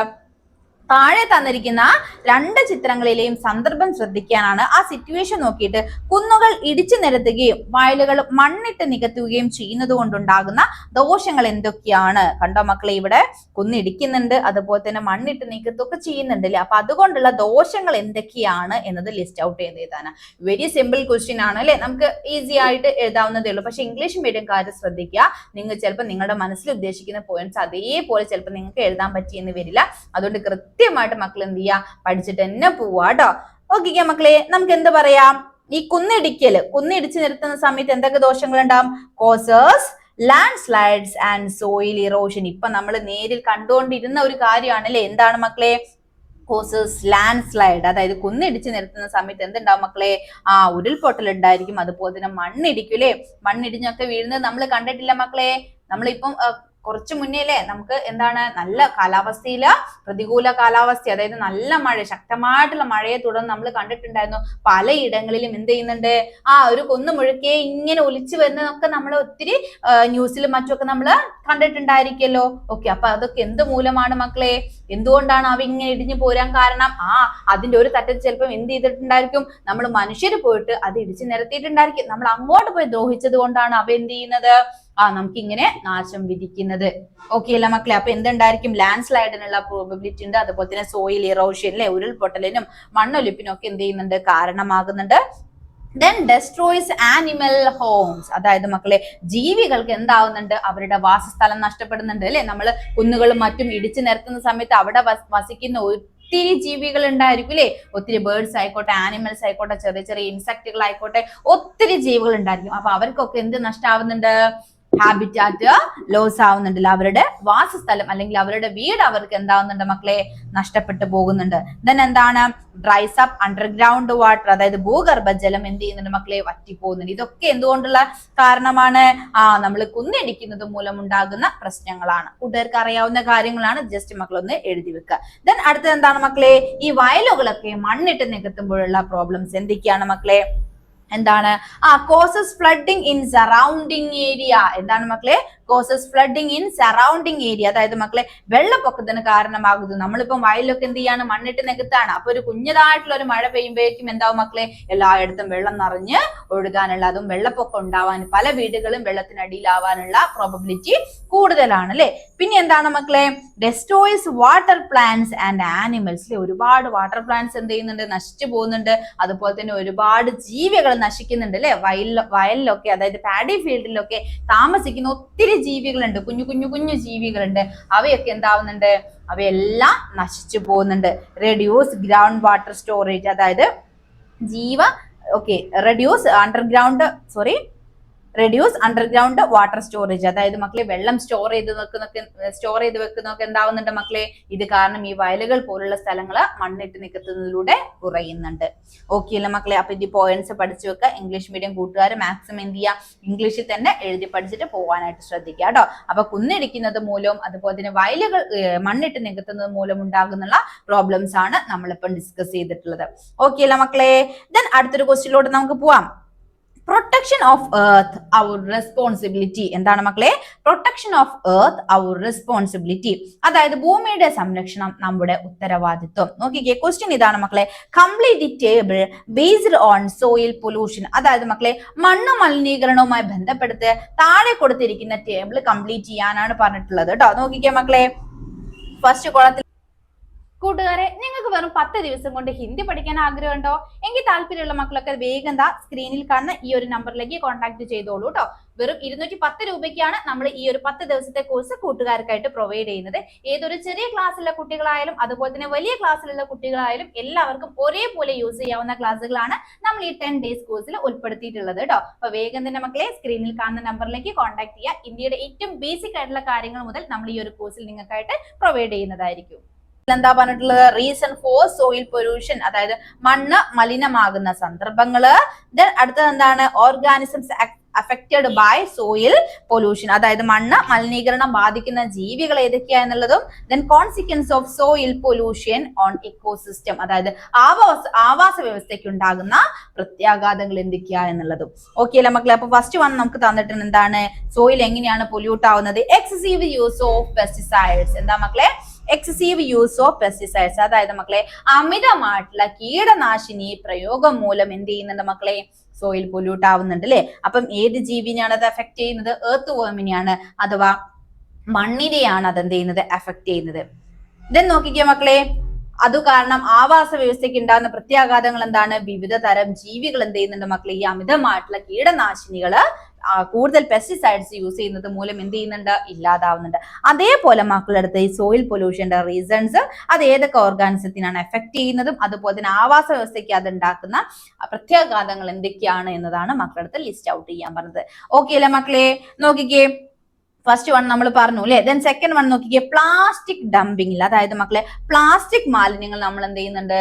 താഴെ തന്നിരിക്കുന്ന രണ്ട് ചിത്രങ്ങളിലെയും സന്ദർഭം ശ്രദ്ധിക്കാനാണ്. ആ സിറ്റുവേഷൻ നോക്കിയിട്ട് കുന്നുകൾ ഇടിച്ചു നിരത്തുകയും വയലുകൾ മണ്ണിട്ട് നികത്തുകയും ചെയ്യുന്നത് കൊണ്ടുണ്ടാകുന്ന ദോഷങ്ങൾ എന്തൊക്കെയാണ്. കണ്ടോ മക്കളെ, ഇവിടെ കുന്നിടിക്കുന്നുണ്ട്, അതുപോലെ തന്നെ മണ്ണിട്ട് നികത്തൊക്കെ ചെയ്യുന്നുണ്ടല്ലേ. അപ്പൊ അതുകൊണ്ടുള്ള ദോഷങ്ങൾ എന്തൊക്കെയാണ് എന്നത് ലിസ്റ്റ് ഔട്ട് ചെയ്ത് എഴുതാനാണ്. വെരി സിമ്പിൾ ക്വസ്റ്റ്യൻ ആണ് അല്ലെ, നമുക്ക് ഈസി ആയിട്ട് എഴുതാവുന്നതേ ഉള്ളൂ. പക്ഷെ ഇംഗ്ലീഷ് മീഡിയം കാര്യം ശ്രദ്ധിക്കുക, നിങ്ങൾ ചിലപ്പോൾ നിങ്ങളുടെ മനസ്സിൽ ഉദ്ദേശിക്കുന്ന പോയിന്റ്സ് അതേപോലെ ചിലപ്പോൾ നിങ്ങൾക്ക് എഴുതാൻ പറ്റിയെന്ന് വരില്ല. അതുകൊണ്ട് കൃത്യമായിട്ട് മക്കൾ എന്ത് ചെയ്യുക, പഠിച്ചിട്ട് തന്നെ പോവാ കേട്ടോ. ഓക്കെ മക്കളെ, നമുക്ക് എന്ത് പറയാം, ഈ കുന്നിടിച്ച് നിർത്തുന്ന സമയത്ത് എന്തൊക്കെ ദോഷങ്ങൾ ഉണ്ടാവും, causes landslides and soil erosion. ഇപ്പൊ നമ്മൾ നേരിൽ കണ്ടുകൊണ്ടിരുന്ന ഒരു കാര്യമാണ് അല്ലെ. എന്താണ് മക്കളെ, കോസേഴ്സ് ലാൻഡ് സ്ലൈഡ്. അതായത് കുന്നിടിച്ച് നിരത്തുന്ന സമയത്ത് എന്തുണ്ടാവും മക്കളെ, ഉരുൾപൊട്ടൽ ഉണ്ടായിരിക്കും, അതുപോലെ തന്നെ മണ്ണിടിക്കും അല്ലെ. മണ്ണിടിഞ്ഞൊക്കെ വീഴുന്നത് നമ്മൾ കണ്ടിട്ടില്ല മക്കളെ. നമ്മളിപ്പം കുറച്ചു മുന്നേ അല്ലേ നമുക്ക് എന്താണ്, നല്ല കാലാവസ്ഥയില് പ്രതികൂല കാലാവസ്ഥ, അതായത് നല്ല മഴ, ശക്തമായിട്ടുള്ള മഴയെ തുടർന്ന് നമ്മൾ കണ്ടിട്ടുണ്ടായിരുന്നു പലയിടങ്ങളിലും എന്ത് ചെയ്യുന്നുണ്ട്, ഒരു കുന്നു മുഴുക്കെ ഇങ്ങനെ ഒലിച്ചു വരുന്നതൊക്കെ നമ്മൾ ഒത്തിരി ന്യൂസിലും മറ്റുമൊക്കെ നമ്മൾ കണ്ടിട്ടുണ്ടായിരിക്കല്ലോ. ഓക്കെ, അപ്പൊ അതൊക്കെ എന്ത് മൂലമാണ് മക്കളെ, എന്തുകൊണ്ടാണ് അവ ഇങ്ങനെ ഇടിഞ്ഞു പോരാൻ കാരണം, അതിന്റെ ഒരു തട്ടത്തിൽ ചിലപ്പോൾ എന്ത് ചെയ്തിട്ടുണ്ടായിരിക്കും, നമ്മൾ മനുഷ്യര് പോയിട്ട് അത് ഇടിച്ചു നിരത്തിയിട്ടുണ്ടായിരിക്കും. നമ്മൾ അങ്ങോട്ട് പോയി ദ്രോഹിച്ചത് കൊണ്ടാണ് അവ എന്ത് ചെയ്യുന്നത്, നമുക്കിങ്ങനെ നാശം വിധിക്കുന്നത്. ഓക്കെ അല്ല മക്കളെ. അപ്പൊ എന്തുണ്ടായിരിക്കും, ലാൻഡ് സ്ലൈഡിനുള്ള പ്രോബബിലിറ്റി ഉണ്ട്, അതുപോലെ തന്നെ സോയിൽ ഇറോഷൻ അല്ലെ, ഉരുൾപൊട്ടലിനും മണ്ണൊലിപ്പിനും ഒക്കെ എന്ത് ചെയ്യുന്നുണ്ട്, കാരണമാകുന്നുണ്ട്. Then destroys animal homes. അതായത് മക്കളെ ജീവികൾക്ക് എന്താവുന്നുണ്ട്, അവരുടെ വാസസ്ഥലം നഷ്ടപ്പെടുന്നുണ്ട് അല്ലെ. നമ്മൾ കുന്നുകളും മറ്റും ഇടിച്ചു നിരത്തുന്ന സമയത്ത് അവിടെ വസിക്കുന്ന ഒത്തിരി ജീവികൾ ഉണ്ടായിരിക്കും അല്ലെ. ഒത്തിരി ബേർഡ്സ് ആയിക്കോട്ടെ, ആനിമൽസ് ആയിക്കോട്ടെ, ചെറിയ ചെറിയ ഇൻസെക്റ്റുകൾ ആയിക്കോട്ടെ, ഒത്തിരി ജീവികൾ ഉണ്ടായിരിക്കും. അപ്പൊ അവർക്കൊക്കെ എന്ത് നഷ്ടമാവുന്നുണ്ട്, ഹാബിറ്റാറ്റ് ലോസ് ആവുന്നുണ്ടല്ലോ, അവരുടെ വാസസ്ഥലം അല്ലെങ്കിൽ അവരുടെ വീട് അവർക്ക് എന്താവുന്നുണ്ട് മക്കളെ, നഷ്ടപ്പെട്ടു പോകുന്നുണ്ട്. ദെൻ എന്താണ്, ഡ്രൈസ് അപ്പ് അണ്ടർഗ്രൗണ്ട് വാട്ടർ. അതായത് ഭൂഗർഭജലം എന്ത് ചെയ്യുന്നുണ്ട് മക്കളെ, വറ്റിപ്പോകുന്നുണ്ട്. ഇതൊക്കെ എന്തുകൊണ്ടുള്ള കാരണമാണ്, നമ്മൾ കുന്നിടിക്കുന്നത് മൂലം ഉണ്ടാകുന്ന പ്രശ്നങ്ങളാണ്. കൂട്ടുകാർക്ക് അറിയാവുന്ന കാര്യങ്ങളാണ്, ജസ്റ്റ് മക്കളൊന്ന് എഴുതി വെക്കുക. ദെൻ അടുത്തത് എന്താണ് മക്കളെ, ഈ വയലുകളൊക്കെ മണ്ണിട്ട് നികത്തുമ്പോഴുള്ള പ്രോബ്ലംസ് എന്തൊക്കെയാണ് മക്കളെ, എന്താണ്, causes flooding in surrounding area. എന്താണ് മക്കളെ, causes flooding in surrounding area. അതായത് മക്കളെ വെള്ളപ്പൊക്കത്തിന് കാരണമാകുന്നു. നമ്മളിപ്പം വയലിലൊക്കെ എന്ത് ചെയ്യാണ്, മണ്ണിട്ട് നികത്താണ്. അപ്പൊ ഒരു കുഞ്ഞതായിട്ടുള്ള ഒരു മഴ പെയ്യുമ്പോഴേക്കും എന്താവും മക്കളെ, എല്ലായിടത്തും വെള്ളം നിറഞ്ഞ് ഒഴുകാനുള്ള, അതും വെള്ളപ്പൊക്കം ഉണ്ടാവാൻ, പല വീടുകളും വെള്ളത്തിനടിയിലാവാനുള്ള പ്രോബബിലിറ്റി കൂടുതലാണ് അല്ലെ. പിന്നെ എന്താണ് മക്കളെ, ഡെസ്ട്രോയ്സ് വാട്ടർ പ്ലാന്റ്സ് ആൻഡ് ആനിമൽസ്. ഒരുപാട് വാട്ടർ പ്ലാന്റ്സ് എന്ത് ചെയ്യുന്നുണ്ട്, നശിച്ചു പോകുന്നുണ്ട്. അതുപോലെ തന്നെ ഒരുപാട് ജീവികൾ നശിക്കുന്നുണ്ട് അല്ലെ. വയലിലൊക്കെ അതായത് പാഡി ഫീൽഡിലൊക്കെ താമസിക്കുന്ന ഒത്തിരി ജീവികളുണ്ട്, കുഞ്ഞു കുഞ്ഞു കുഞ്ഞു ജീവികളുണ്ട്. അവയൊക്കെ എന്താവുന്നുണ്ട്, അവയെല്ലാം നശിച്ചു പോകുന്നുണ്ട്. Reduce ground water storage. അതായത് reduce underground reduce underground water storage, അതായത് മക്കളെ വെള്ളം സ്റ്റോർ ചെയ്ത് വെക്കുന്നതൊക്കെ എന്താവുന്നുണ്ട് മക്കളെ, ഇത് കാരണം ഈ വയലുകൾ പോലുള്ള സ്ഥലങ്ങള് മണ്ണിട്ട് നികത്തുന്നതിലൂടെ കുറയുന്നുണ്ട്. ഓക്കെ അല്ലേ മക്കളെ? അപ്പൊ ഇത് പോയിന്റ്സ് പഠിച്ചു വെക്കുക. ഇംഗ്ലീഷ് മീഡിയം കൂട്ടുകാർ മാക്സിമം എന്ത് ചെയ്യുക, ഇംഗ്ലീഷിൽ തന്നെ എഴുതി പഠിച്ചിട്ട് പോകാനായിട്ട് ശ്രദ്ധിക്കുക കേട്ടോ. അപ്പൊ കുന്നിടിക്കുന്നത് മൂലം അതുപോലെ തന്നെ വയലുകൾ മണ്ണിട്ട് നികത്തുന്നത് മൂലം ഉണ്ടാകുന്ന പ്രോബ്ലംസ് ആണ് നമ്മളിപ്പം ഡിസ്കസ് ചെയ്തിട്ടുള്ളത്. ഓക്കെ അല്ലേ മക്കളെ? ദെൻ അടുത്തൊരു ക്വസ്റ്റ്യനിലോട്ട് നമുക്ക് പോവാം. Protection of earth our responsibility. എന്താണ് മക്കളെ? Protection of earth our responsibility, അതായത് ഭൂമിയുടെ സംരക്ഷണം നമ്മുടെ ഉത്തരവാദിത്വം. നോക്കിക്കേ, ക്വസ്റ്റ്യൻ ഇതാണ് മക്കളെ. Complete the table based on soil pollution, അതായത് മക്കളെ മണ്ണ് മലിനീകരണവുമായി ബന്ധപ്പെടുത്തി താഴെ കൊടുത്തിരിക്കുന്ന ടേബിൾ കംപ്ലീറ്റ് ചെയ്യാനാണ് പറഞ്ഞിട്ടുള്ളത് കേട്ടോ. നോക്കിക്കേ മക്കളെ, ഫസ്റ്റ് കോളത്തിൽ കൂട്ടുകാരെ, നിങ്ങൾക്ക് വെറും 10 ദിവസം കൊണ്ട് ഹിന്ദി പഠിക്കാൻ ആഗ്രഹമുണ്ടോ? എങ്കിൽ താല്പര്യമുള്ള മക്കളൊക്കെ വേഗം സ്ക്രീനിൽ കാണുന്ന ഈ ഒരു നമ്പറിലേക്ക് കോൺടാക്ട് ചെയ്തോളൂ കേട്ടോ. വെറും 210 രൂപയ്ക്കാണ് നമ്മൾ ഈ ഒരു 10 ദിവസത്തെ കോഴ്സ് കൂട്ടുകാർക്കായിട്ട് പ്രൊവൈഡ് ചെയ്യുന്നത്. ഏതൊരു ചെറിയ ക്ലാസ്സിലുള്ള കുട്ടികളായാലും അതുപോലെ തന്നെ വലിയ ക്ലാസ്സിലുള്ള കുട്ടികളായാലും എല്ലാവർക്കും ഒരേപോലെ യൂസ് ചെയ്യാവുന്ന ക്ലാസ്സുകളാണ് നമ്മൾ ഈ 10 ഡേയ്സ് കോഴ്സിൽ ഉൾപ്പെടുത്തിയിട്ടുള്ളത് കേട്ടോ. അപ്പൊ വേഗം തന്നെ മക്കളെ സ്ക്രീനിൽ കാണുന്ന നമ്പറിലേക്ക് കോൺടാക്ട് ചെയ്യുക. ഇന്ത്യയുടെ ഏറ്റവും ബേസിക് ആയിട്ടുള്ള കാര്യങ്ങൾ മുതൽ നമ്മൾ ഈ ഒരു കോഴ്സിൽ നിങ്ങൾക്കായിട്ട് പ്രൊവൈഡ് ചെയ്യുന്നതായിരിക്കും. എന്താ പറഞ്ഞിട്ടുള്ളത്? റീസൺ ഫോർ സോയിൽ പൊല്യൂഷൻ, അതായത് മണ്ണ് മലിനമാകുന്ന സന്ദർഭങ്ങള്. ദെൻ അടുത്തത് എന്താണ്? Organisms affected by soil pollution, അതായത് മണ്ണ് മലിനീകരണം ബാധിക്കുന്ന ജീവികൾ ഏതൊക്കെയാ എന്നുള്ളതും. Then consequence of soil pollution on ecosystem, അതായത് ആവാസ വ്യവസ്ഥയ്ക്ക് ഉണ്ടാകുന്ന പ്രത്യാഘാതങ്ങൾ എന്തൊക്കെയാ എന്നുള്ളതും. ഓക്കെ അല്ലേ മക്കളെ? അപ്പൊ ഫസ്റ്റ് വൺ നമുക്ക് തന്നിട്ടുണ്ട്. എന്താണ്? സോയിൽ എങ്ങനെയാണ് പൊല്യൂട്ട് ആവുന്നത്? Excessive use of pesticides. എന്താ മക്കളെ? എക്സസീവ് യൂസ് ഓഫ് പെസ്റ്റിസൈഡ്സ്, അതായത് മക്കളെ അമിതമായിട്ടുള്ള കീടനാശിനി പ്രയോഗം മൂലം എന്ത് ചെയ്യുന്നുണ്ട് മക്കളെ? സോയിൽ പൊല്യൂട്ട് ആവുന്നുണ്ട് അല്ലെ? അപ്പം ഏത് ജീവിനെയാണ് അത് എഫക്ട് ചെയ്യുന്നത്? എർത്ത് വേമിനെയാണ്, അഥവാ മണ്ണിനെയാണ് അത് എന്ത് ചെയ്യുന്നത്? എഫക്ട് ചെയ്യുന്നത്. ദെൻ നോക്കിക്കേ മക്കളെ, അത് കാരണം ആവാസ വ്യവസ്ഥയ്ക്ക് ഉണ്ടാകുന്ന പ്രത്യാഘാതങ്ങൾ എന്താണ്? വിവിധ തരം ജീവികൾ എന്ത് ചെയ്യുന്നുണ്ട് മക്കളെ? ഈ അമിതമായിട്ടുള്ള കീടനാശിനികള് കൂടുതൽ പെസ്റ്റിസൈഡ്സ് യൂസ് ചെയ്യുന്നത് മൂലം എന്ത് ചെയ്യുന്നുണ്ട്? ഇല്ലാതാവുന്നുണ്ട്. അതേപോലെ മക്കളുടെ അടുത്ത് ഈ സോയിൽ പൊല്യൂഷന്റെ റീസൺസ്, അത് ഏതൊക്കെ ഓർഗാനിസത്തിനാണ് എഫക്ട് ചെയ്യുന്നതും അതുപോലെ തന്നെ ആവാസ വ്യവസ്ഥയ്ക്ക് അത് ഉണ്ടാക്കുന്ന പ്രത്യാഘാതങ്ങൾ എന്തൊക്കെയാണ് എന്നതാണ് മക്കളുടെ അടുത്ത് ലിസ്റ്റ് ഔട്ട് ചെയ്യാൻ പറഞ്ഞത്. ഓക്കെ അല്ലേ മക്കളെ? നോക്കിക്കേ, ഫസ്റ്റ് വൺ നമ്മൾ പറഞ്ഞു അല്ലെ. ദെൻ സെക്കൻഡ് വൺ നോക്കിക്കേ, പ്ലാസ്റ്റിക് ഡംപിംഗ്. അതായത് മക്കളെ പ്ലാസ്റ്റിക് മാലിന്യങ്ങൾ നമ്മൾ എന്ത് ചെയ്യുന്നുണ്ട്?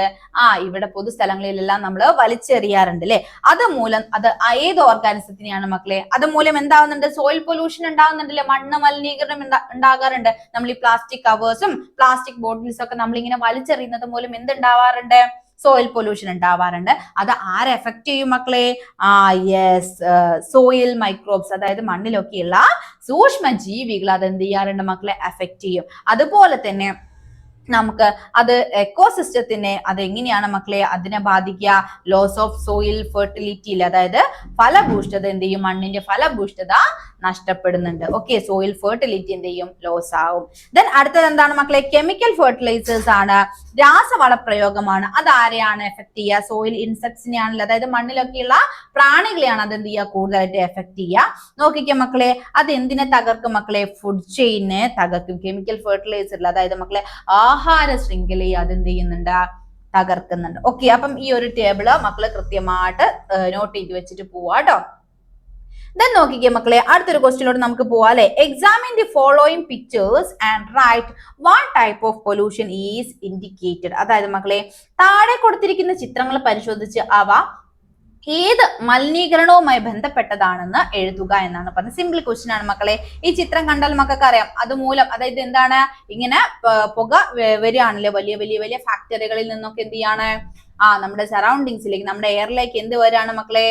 ഇവിടെ പൊതുസ്ഥലങ്ങളിലെല്ലാം നമ്മൾ വലിച്ചെറിയാറുണ്ട് അല്ലെ. അതുമൂലം അത് ഏത് ഓർഗാനിസത്തിനെയാണ് മക്കളെ? അതുമൂലം എന്താവുന്നുണ്ട്? സോയിൽ പൊല്യൂഷൻ ഉണ്ടാവുന്നുണ്ടല്ലേ, മണ്ണ് മലിനീകരണം ഉണ്ടാകാറുണ്ട്. നമ്മൾ ഈ പ്ലാസ്റ്റിക് കവേഴ്സും പ്ലാസ്റ്റിക് ബോട്ടിൽസും ഒക്കെ നമ്മൾ ഇങ്ങനെ വലിച്ചെറിയുന്നത് മൂലം എന്തുണ്ടാവാറുണ്ട്? സോയിൽ പൊല്യൂഷൻ ഉണ്ടാവാറുണ്ട്. അത് ആരെ എഫക്ട് ചെയ്യും മക്കളെ? യെസ്, സോയിൽ മൈക്രോബ്സ്, അതായത് മണ്ണിലൊക്കെയുള്ള സൂക്ഷ്മ ജീവികൾ അത് എന്ത് ചെയ്യാറുണ്ട് മക്കളെ? എഫക്ട് ചെയ്യും. അതുപോലെ തന്നെ നമുക്ക് അത് എക്കോസിസ്റ്റത്തിനെ അതെങ്ങനെയാണ് മക്കളെ അതിനെ ബാധിക്കുക? ലോസ് ഓഫ് സോയിൽ ഫെർട്ടിലിറ്റി, അതായത് ഫലഭൂഷ്ഠത എന്ത് ചെയ്യും? മണ്ണിന്റെ ഫലഭൂഷ്ഠത നഷ്ടപ്പെടുന്നുണ്ട്. ഓക്കെ, സോയിൽ ഫെർട്ടിലിറ്റി എന്ത് ചെയ്യും? ലോസ് ആവും. ദെൻ അടുത്തത് എന്താണ് മക്കളെ? കെമിക്കൽ ഫെർട്ടിലൈസേഴ്സ് ആണ്, രാസവള പ്രയോഗമാണ്. അത് ആരെയാണ് എഫക്ട് ചെയ്യുക? സോയിൽ ഇൻസെക്ട്സിനെയാണല്ലോ, അതായത് മണ്ണിലൊക്കെയുള്ള പ്രാണികളെയാണ് അത് എന്ത് ചെയ്യുക? കൂടുതലായിട്ട് എഫക്ട് ചെയ്യുക. നോക്കിക്കുക മക്കളെ, അത് എന്തിനെ തകർക്കും മക്കളെ? ഫുഡ് ചെയിനെ തകർക്കും. കെമിക്കൽ ഫെർട്ടിലൈസറിൽ, അതായത് മക്കളെ ആഹാര ശൃംഖലയെ അതെന്ത് ചെയ്യുന്നുണ്ട്? തകർക്കുന്നുണ്ട്. ഓക്കെ, അപ്പം ഈ ഒരു ടേബിള് മക്കള് കൃത്യമായിട്ട് നോട്ട് ചെയ്ത് വെച്ചിട്ട് പോവാട്ടോ. ദെൻ നോക്കിക്കേ മക്കളെ, അടുത്തൊരു ക്വസ്റ്റ്യനിലോട്ട് നമുക്ക് പോവാം അല്ലെ. Examine the following pictures and write what type of pollution is indicated. അതായത് മക്കളെ താഴെ കൊടുത്തിരിക്കുന്ന ചിത്രങ്ങൾ പരിശോധിച്ച് അവ ഏത് മലിനീകരണവുമായി ബന്ധപ്പെട്ടതാണെന്ന് എഴുതുക എന്നാണ് പറഞ്ഞത്. സിമ്പിൾ ക്വസ്റ്റ്യൻ ആണ് മക്കളെ. ഈ ചിത്രം കണ്ടാൽ മക്കൾക്ക് അറിയാം അതുമൂലം, അതായത് എന്താണ്? ഇങ്ങനെ പുക വരികയാണല്ലോ വലിയ വലിയ വലിയ ഫാക്ടറികളിൽ നിന്നൊക്കെ എന്ത് ചെയ്യാണ്? നമ്മുടെ സറൗണ്ടിങ്സിലേക്ക്, നമ്മുടെ എയറിലേക്ക് എന്ത് വരികയാണ് മക്കളെ?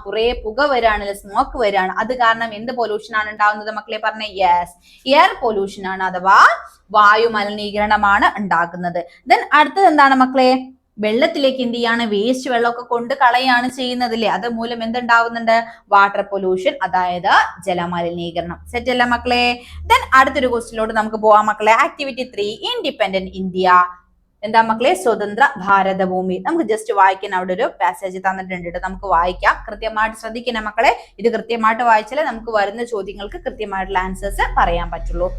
കുറെ പുക വരികയാണല്ലോ, സ്മോക്ക് വരികയാണ്. അത് കാരണം എന്ത് പൊല്യൂഷൻ ആണ് ഉണ്ടാകുന്നത് മക്കളെ? പറഞ്ഞേ. യെസ്, എയർ പൊല്യൂഷൻ ആണ്, അഥവാ വായു മലിനീകരണമാണ് ഉണ്ടാകുന്നത്. ദെൻ അടുത്തത് എന്താണ് മക്കളെ? വെള്ളത്തിലേക്ക് എന്ത് ചെയ്യാണ്? വേസ്റ്റ് വെള്ളമൊക്കെ കൊണ്ട് കളയാണ് ചെയ്യുന്നത് അല്ലേ. അത് മൂലം എന്തുണ്ടാവുന്നുണ്ട്? വാട്ടർ പൊല്യൂഷൻ, അതായത് ജലമലിനീകരണം. സെറ്റ് അല്ല മക്കളെ? ദെൻ അടുത്തൊരു ക്വസ്റ്റ്യനിലോട്ട് നമുക്ക് പോവാം മക്കളെ. Activity 3, independent India. എന്താ മക്കളെ? സ്വതന്ത്ര ഭാരതഭൂമി. നമുക്ക് ജസ്റ്റ് വായിക്കാൻ അവിടെ ഒരു പാസേജ് തന്നിട്ടുണ്ട്, നമുക്ക് വായിക്കാം. കൃത്യമായിട്ട് ശ്രദ്ധിക്കണം മക്കളെ. ഇത് കൃത്യമായിട്ട് വായിച്ചാലേ നമുക്ക് വരുന്ന ചോദ്യങ്ങൾക്ക് കൃത്യമായിട്ടുള്ള ആൻസേഴ്സ് പറയാൻ പറ്റുള്ളൂ.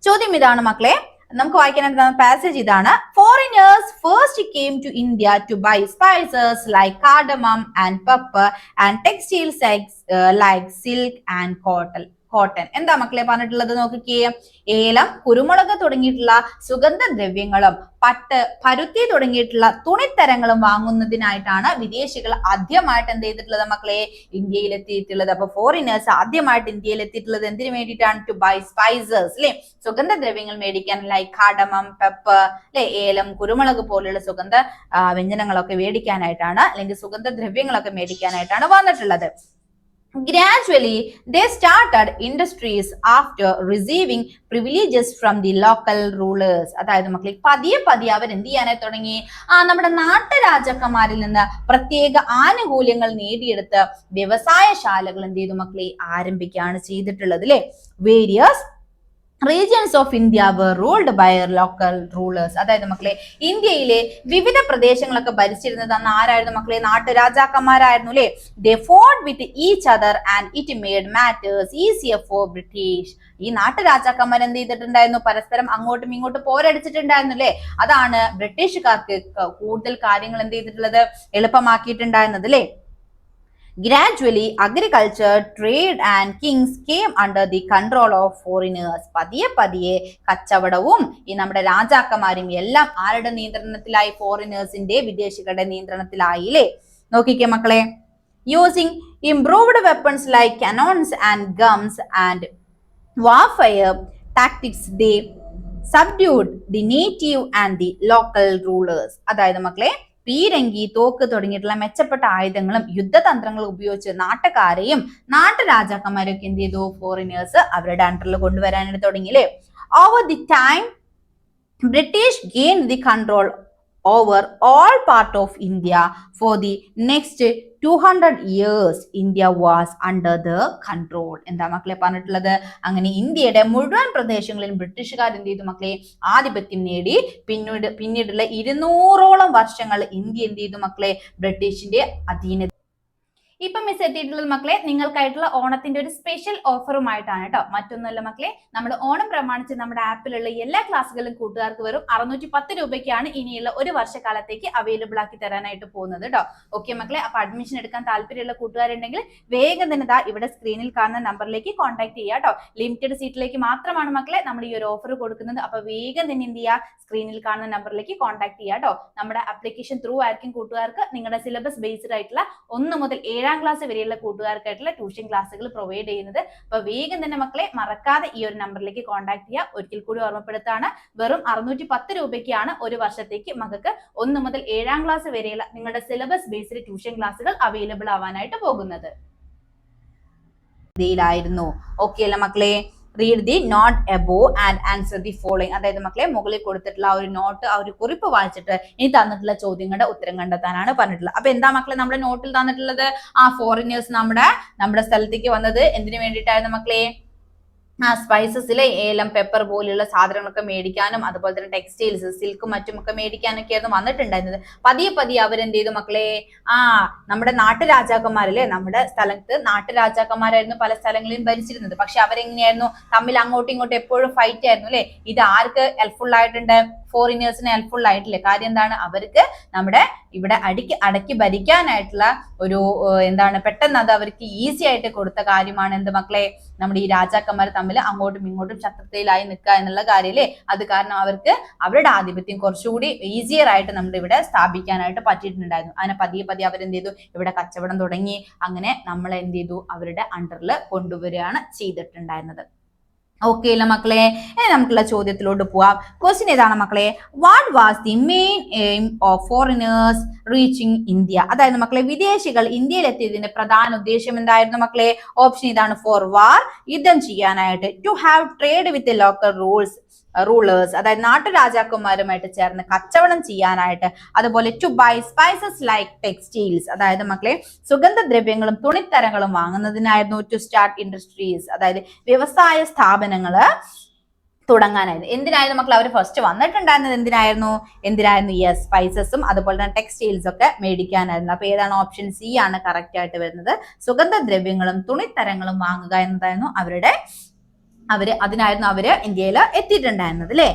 ചോദ്യം ഇതാണ് മക്കളെ. നമുക്ക് വായിക്കാനായിട്ട് പാസേജ് ഇതാണ്. Foreigners first came to India to buy spices like cardamom and pepper and textiles like silk and cotton. എന്താ മക്കളെ പറഞ്ഞിട്ടുള്ളത് നോക്കിക്കേ. ഏലം, കുരുമുളക് തുടങ്ങിയിട്ടുള്ള സുഗന്ധദ്രവ്യങ്ങളും പരുത്തി തുടങ്ങിയിട്ടുള്ള തുണിത്തരങ്ങളും വാങ്ങുന്നതിനായിട്ടാണ് വിദേശികൾ ആദ്യമായിട്ട് എന്ത് ചെയ്തിട്ടുള്ളത് മക്കളെ, ഇന്ത്യയിൽ എത്തിയിട്ടുള്ളത്. അപ്പൊ ഫോറിനേഴ്സ് ആദ്യമായിട്ട് ഇന്ത്യയിൽ എത്തിയിട്ടുള്ളത് എന്തിനു വേണ്ടിയിട്ടാണ്? ടു ബൈ സ്പൈസസ് അല്ലെ, സുഗന്ധദ്രവ്യങ്ങൾ മേടിക്കാൻ, ലൈക്ക് കാർഡമം, പെപ്പർ അല്ലെ, ഏലം, കുരുമുളക് പോലുള്ള സുഗന്ധ വ്യഞ്ജനങ്ങളൊക്കെ മേടിക്കാനായിട്ടാണ്, അല്ലെങ്കിൽ സുഗന്ധദ്രവ്യങ്ങളൊക്കെ മേടിക്കാനായിട്ടാണ് വന്നിട്ടുള്ളത്. Gradually, they started industries after receiving privileges from the local rulers. അതായത് മക്കളെ പതിയെ അവർ എന്ത് ചെയ്യാനായി തുടങ്ങി? നമ്മുടെ നാട്ടുരാജാക്കന്മാരിൽ നിന്ന് പ്രത്യേക ആനുകൂല്യങ്ങൾ നേടിയെടുത്ത് വ്യവസായശാലകൾ എന്ത് ചെയ്തു മക്കളെ ആരംഭിക്കുകയാണ് ചെയ്തിട്ടുള്ളത് അല്ലെ. Various regions of India were ruled by local rulers. അതായത് മക്കളെ ഇന്ത്യയിലെ വിവിധ പ്രദേശങ്ങളൊക്കെ ഭരിച്ചിരുന്നത് അന്ന് ആരായിരുന്നു മക്കളെ? നാട്ടുരാജാക്കന്മാരായിരുന്നു അല്ലെ. They fought with each other and it made matters easier for British. ഈ നാട്ടുരാജാക്കന്മാർ എന്ത് ചെയ്തിട്ടുണ്ടായിരുന്നു? പരസ്പരം അങ്ങോട്ടും ഇങ്ങോട്ടും പോരടിച്ചിട്ടുണ്ടായിരുന്നു അല്ലെ. അതാണ് ബ്രിട്ടീഷുകാർക്ക് കൂടുതൽ കാര്യങ്ങൾ എന്ത് ചെയ്തിട്ടുള്ളത്? എളുപ്പമാക്കിയിട്ടുണ്ടായിരുന്നത് അല്ലെ. Gradually, agriculture, trade and kings came under the control of foreigners. പതിയെ കച്ചവടവും ഈ നമ്മുടെ രാജാക്കന്മാരും എല്ലാം ആരുടെ നിയന്ത്രണത്തിലായി? ഫോറിനേഴ്സിന്റെ, വിദേശികളുടെ നിയന്ത്രണത്തിലായില്ലേ. നോക്കിക്കേ മക്കളെ. Using improved weapons like cannons and guns and warfare tactics, they subdued the native and the local rulers. അതായത് മക്കളെ പീരങ്കി, തോക്ക് തുടങ്ങിയിട്ടുള്ള മെച്ചപ്പെട്ട ആയുധങ്ങളും യുദ്ധതന്ത്രങ്ങളും ഉപയോഗിച്ച് നാട്ടുകാരെയും നാട്ടുരാജാക്കന്മാരെയും ഒക്കെ എന്ത് ചെയ്തു? ഫോറിനേഴ്സ് അവരുടെ അണ്ടറിൽ കൊണ്ടുവരാനായിട്ട് തുടങ്ങിയില്ലേ. Over the time British gain the control over all part of India. For the next 200 years, India was under the control. എന്താ മക്കളെ പറഞ്ഞിട്ടുള്ളത്? അങ്ങനെ ഇന്ത്യയുടെ മുഴുവൻ പ്രദേശങ്ങളിലും ബ്രിട്ടീഷുകാർ എന്ത് ചെയ്തു മക്കളെ? ആധിപത്യം നേടി. പിന്നീടുള്ള 200ഓളം വർഷങ്ങൾ ഇന്ത്യ എന്ത് ചെയ്തു മക്കളെ? ബ്രിട്ടീഷിന്റെ അധീനത. ഇപ്പൊ മിസ് എത്തിയിട്ടുള്ളത് മക്കളെ നിങ്ങൾക്കായിട്ടുള്ള ഓണത്തിന്റെ ഒരു സ്പെഷ്യൽ ഓഫറുമായിട്ടാണ് കേട്ടോ. മറ്റൊന്നുമല്ല മക്കളെ, നമ്മുടെ ഓണം പ്രമാണിച്ച് നമ്മുടെ ആപ്പിലുള്ള എല്ലാ ക്ലാസ്സുകളും കൂട്ടുകാർക്ക് വെറും 610 രൂപയ്ക്കാണ് ഇനിയുള്ള ഒരു വർഷക്കാലത്തേക്ക് അവൈലബിൾ ആക്കി തരാനായിട്ട് പോകുന്നത് കേട്ടോ. ഓക്കെ മക്കളെ, അപ്പൊ അഡ്മിഷൻ എടുക്കാൻ താല്പര്യമുള്ള കൂട്ടുകാരുണ്ടെങ്കിൽ വേഗം തന്നെ ദാ ഇവിടെ സ്ക്രീനിൽ കാണുന്ന നമ്പറിലേക്ക് കോൺടാക്ട് ചെയ്യുക കേട്ടോ. ലിമിറ്റഡ് സീറ്റിലേക്ക് മാത്രമാണ് മക്കളെ നമ്മൾ ഈ ഒരു ഓഫർ കൊടുക്കുന്നത്. അപ്പൊ വേഗം തന്നെ എന്ത് ചെയ്യുക? സ്ക്രീനിൽ കാണുന്ന നമ്പറിലേക്ക് കോൺടാക്ട് ചെയ്യുക കേട്ടോ. നമ്മുടെ ആപ്ലിക്കേഷൻ ത്രൂ ആയിരിക്കും കൂട്ടുകാർക്ക് നിങ്ങളുടെ സിലബസ് ബേസ്ഡ് ആയിട്ടുള്ള 1 മുതൽ 7ാം ക്ലാസ് വരെയുള്ള കൂട്ടുകാർക്കായിട്ടുള്ള ട്യൂഷൻ ക്ലാസ്സുകൾ പ്രൊവൈഡ് ചെയ്യുന്നത്. അപ്പൊ വേഗം തന്നെ മക്കളെ മറക്കാതെ ഈ ഒരു നമ്പറിലേക്ക് കോൺടാക്ട് ചെയ്യുക. ഒരിക്കൽ കൂടി ഓർമ്മപ്പെടുത്താണ്, വെറും 610 രൂപയ്ക്കാണ് ഒരു വർഷത്തേക്ക് മക്കൾക്ക് 1 മുതൽ 7ാം ക്ലാസ് വരെയുള്ള നിങ്ങളുടെ സിലബസ് ബേസ്ഡ് ട്യൂഷൻ ക്ലാസ്സുകൾ അവൈലബിൾ ആവാനായിട്ട് പോകുന്നത്. ഇതിലായിരുന്നു. ഓക്കെ അല്ല മക്കളെ? Read the note above and answer the following. അതായത് മക്കളെ മുകളിൽ കൊടുത്തിട്ടുള്ള ആ ഒരു നോട്ട്, ആ ഒരു കുറിപ്പ് വായിച്ചിട്ട് ഇനി തന്നിട്ടുള്ള ചോദ്യങ്ങളുടെ ഉത്തരം കണ്ടെത്താനാണ് പറഞ്ഞിട്ടുള്ളത്. അപ്പൊ എന്താ മക്കളെ നമ്മുടെ നോട്ടിൽ തന്നിട്ടുള്ളത്? ഫോറിനേഴ്സ് നമ്മുടെ സ്ഥലത്തേക്ക് വന്നത് എന്തിനു വേണ്ടിയിട്ടായിരുന്നു മക്കളെ? സ്പൈസസിലെ ഏലം, പെപ്പർ പോലെയുള്ള സാധനങ്ങളൊക്കെ മേടിക്കാനും അതുപോലെ തന്നെ ടെക്സ്റ്റൈൽസ്, സിൽക്കും മറ്റുമൊക്കെ മേടിക്കാനൊക്കെ ആയിരുന്നു വന്നിട്ടുണ്ടായിരുന്നത്. പതിയെ അവരെന്ത് ചെയ്തു മക്കളെ? നമ്മുടെ നാട്ടുരാജാക്കന്മാരല്ലേ, നമ്മുടെ സ്ഥലത്ത് നാട്ടുരാജാക്കന്മാരായിരുന്നു പല സ്ഥലങ്ങളിലും ഭരിച്ചിരുന്നത്. പക്ഷെ അവരെങ്ങനെയായിരുന്നു? തമ്മിൽ അങ്ങോട്ടും ഇങ്ങോട്ടും എപ്പോഴും ഫൈറ്റ് ആയിരുന്നു അല്ലെ. ഇത് ആർക്ക് ഹെൽപ്ഫുൾ ആയിട്ടുണ്ട്? ഫോറിനേഴ്സിന് ഹെൽപ്ഫുൾ ആയിട്ടില്ലേ. കാര്യം എന്താണ്? അവർക്ക് നമ്മുടെ ഇവിടെ അടക്കി ഭരിക്കാനായിട്ടുള്ള ഒരു പെട്ടെന്ന് അത് അവർക്ക് ഈസി ആയിട്ട് കൊടുത്ത കാര്യമാണ് എന്ത് മക്കളെ? നമ്മുടെ ഈ രാജാക്കന്മാർ തമ്മിൽ അങ്ങോട്ടും ഇങ്ങോട്ടും ശത്രുതയിലായി നിൽക്കുക എന്നുള്ള കാര്യല്ലേ. അത് കാരണം അവർക്ക് അവരുടെ ആധിപത്യം കുറച്ചുകൂടി ഈസിയർ ആയിട്ട് നമ്മുടെ ഇവിടെ സ്ഥാപിക്കാനായിട്ട് പറ്റിയിട്ടുണ്ടായിരുന്നു. അങ്ങനെ പതിയെ അവരെന്ത് ചെയ്തു? ഇവിടെ കച്ചവടം തുടങ്ങി. അങ്ങനെ നമ്മൾ എന്ത് ചെയ്തു? അവരുടെ അണ്ടറിൽ കൊണ്ടുവരികയാണ് ചെയ്തിട്ടുണ്ടായിരുന്നത്. ഓക്കെ അല്ല മക്കളെ? ഇനി നമുക്കുള്ള ചോദ്യത്തിലോട്ട് പോവാം. ക്വസ്റ്റ്യൻ ഏതാണ് മക്കളെ? What was the main aim of foreigners reaching India? അതായത് മക്കളെ വിദേശികൾ ഇന്ത്യയിൽ എത്തിയതിന്റെ പ്രധാന ഉദ്ദേശം എന്തായിരുന്നു മക്കളെ? ഓപ്ഷൻ ഇതാണ്. ഫോർ വാർ, യുദ്ധം ചെയ്യാനായിട്ട്. To have trade with local rulers, അതായത് നാട്ടുരാജാക്കന്മാരുമായിട്ട് ചേർന്ന് കച്ചവടം ചെയ്യാനായിട്ട്. അതുപോലെ to buy spices like textiles, അതായത് മക്കളെ സുഗന്ധദ്രവ്യങ്ങളും തുണിത്തരങ്ങളും വാങ്ങുന്നതിനായിരുന്നു. ടു സ്റ്റാർട്ട് ഇൻഡസ്ട്രീസ്, അതായത് വ്യവസായ സ്ഥാപനങ്ങള് തുടങ്ങാനായിരുന്നു. എന്തിനായിരുന്നു മക്കൾ അവർ ഫസ്റ്റ് വന്നിട്ടുണ്ടായിരുന്നത്? എന്തിനായിരുന്നു? യെസ്, സ്പൈസസും അതുപോലെ തന്നെ ടെക്സ്റ്റൈൽസ് ഒക്കെ മേടിക്കാനായിരുന്നു. അപ്പൊ ഏതാണ്? ഓപ്ഷൻ സി ആണ് കറക്റ്റ് ആയിട്ട് വരുന്നത്. സുഗന്ധദ്രവ്യങ്ങളും തുണിത്തരങ്ങളും വാങ്ങുക എന്നതായിരുന്നു അതിനായിരുന്നു അവര് ഇന്ത്യയിൽ എത്തിയിട്ടുണ്ടായിരുന്നത് അല്ലെ.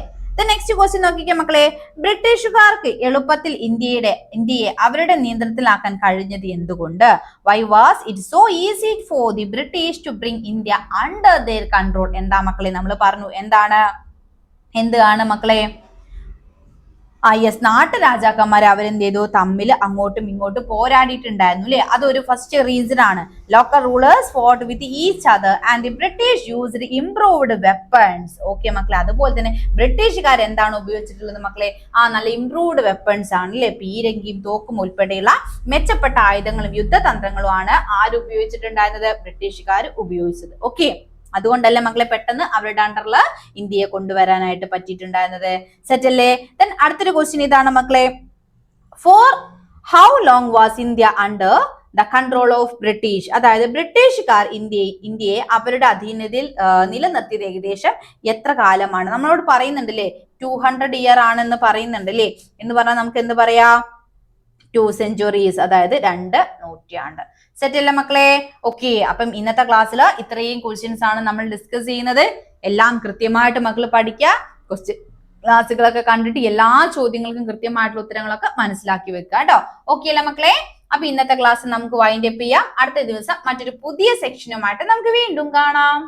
നെക്സ്റ്റ് ക്വസ്റ്റ്യൻ നോക്കിക്കേ മക്കളെ, ബ്രിട്ടീഷുകാർക്ക് എളുപ്പത്തിൽ ഇന്ത്യയെ അവരുടെ നിയന്ത്രണത്തിലാക്കാൻ കഴിഞ്ഞത് എന്തുകൊണ്ട്? Why was it so easy for the British to bring India under their control? എന്താ മക്കളെ നമ്മൾ പറഞ്ഞു, എന്താണ് മക്കളെ? യെസ്, നാട്ടുരാജാക്കന്മാർ അവരെന്ത് ചെയ്തു, തമ്മിൽ അങ്ങോട്ടും ഇങ്ങോട്ടും പോരാടിയിട്ടുണ്ടായിരുന്നു അല്ലെ. അതൊരു ഫസ്റ്റ് റീസൺ ആണ്. Local rulers fought with each other and the British used improved weapons. Okay മക്കളെ, അതുപോലെ തന്നെ ബ്രിട്ടീഷുകാർ എന്താണ് ഉപയോഗിച്ചിട്ടുള്ളത് മക്കളെ? നല്ല ഇംപ്രൂവ്ഡ് വെപ്പൺസ് ആണ് അല്ലെ. പീരങ്കിയും തോക്കും ഉൾപ്പെടെയുള്ള മെച്ചപ്പെട്ട ആയുധങ്ങളും യുദ്ധതന്ത്രങ്ങളും ആണ് ആര് ഉപയോഗിച്ചിട്ടുണ്ടായിരുന്നത്? ബ്രിട്ടീഷുകാർ ഉപയോഗിച്ചത്. ഓക്കെ, അതുകൊണ്ടല്ലേ മക്കളെ പെട്ടെന്ന് അവരുടെ അണ്ടറിൽ ഇന്ത്യയെ കൊണ്ടുവരാനായിട്ട് പറ്റിയിട്ടുണ്ടായിരുന്നത്. സെറ്റ് അല്ലേ? ദെൻ അടുത്തൊരു ക്വസ്റ്റ്യൻ ഇതാണ് മക്കളെ, for how long was India under the control of British? അതായത് ബ്രിട്ടീഷുകാർ ഇന്ത്യയെ അവരുടെ അധീനതയിൽ നിലനിർത്തിയത് ഏകദേശം എത്ര കാലമാണ്? നമ്മളോട് പറയുന്നുണ്ടല്ലേ 200 ഇയർ ആണെന്ന് പറയുന്നുണ്ടല്ലേ. എന്ന് പറഞ്ഞാൽ നമുക്ക് എന്ത് പറയാ? 2 സെഞ്ചുറീസ്, അതായത് 2 നൂറ്റാണ്ട്. സെറ്റ് അല്ലേ മക്കളെ? ഓക്കെ, അപ്പം ഇന്നത്തെ ക്ലാസ്സിൽ ഇത്രയും ക്വസ്റ്റ്യൻസ് ആണ് നമ്മൾ ഡിസ്കസ് ചെയ്യുന്നത്. എല്ലാം കൃത്യമായിട്ട് മക്കൾ പഠിക്കുക. ക്ലാസ്സുകളൊക്കെ കണ്ടിട്ട് എല്ലാ ചോദ്യങ്ങൾക്കും കൃത്യമായിട്ടുള്ള ഉത്തരങ്ങളൊക്കെ മനസ്സിലാക്കി വെക്കുക കേട്ടോ. ഓക്കെ അല്ലേ മക്കളെ? അപ്പൊ ഇന്നത്തെ ക്ലാസ് നമുക്ക് വൈൻഡ് അപ്പ് ചെയ്യാം. അടുത്ത ദിവസം മറ്റൊരു പുതിയ സെക്ഷനുമായിട്ട് നമുക്ക് വീണ്ടും കാണാം.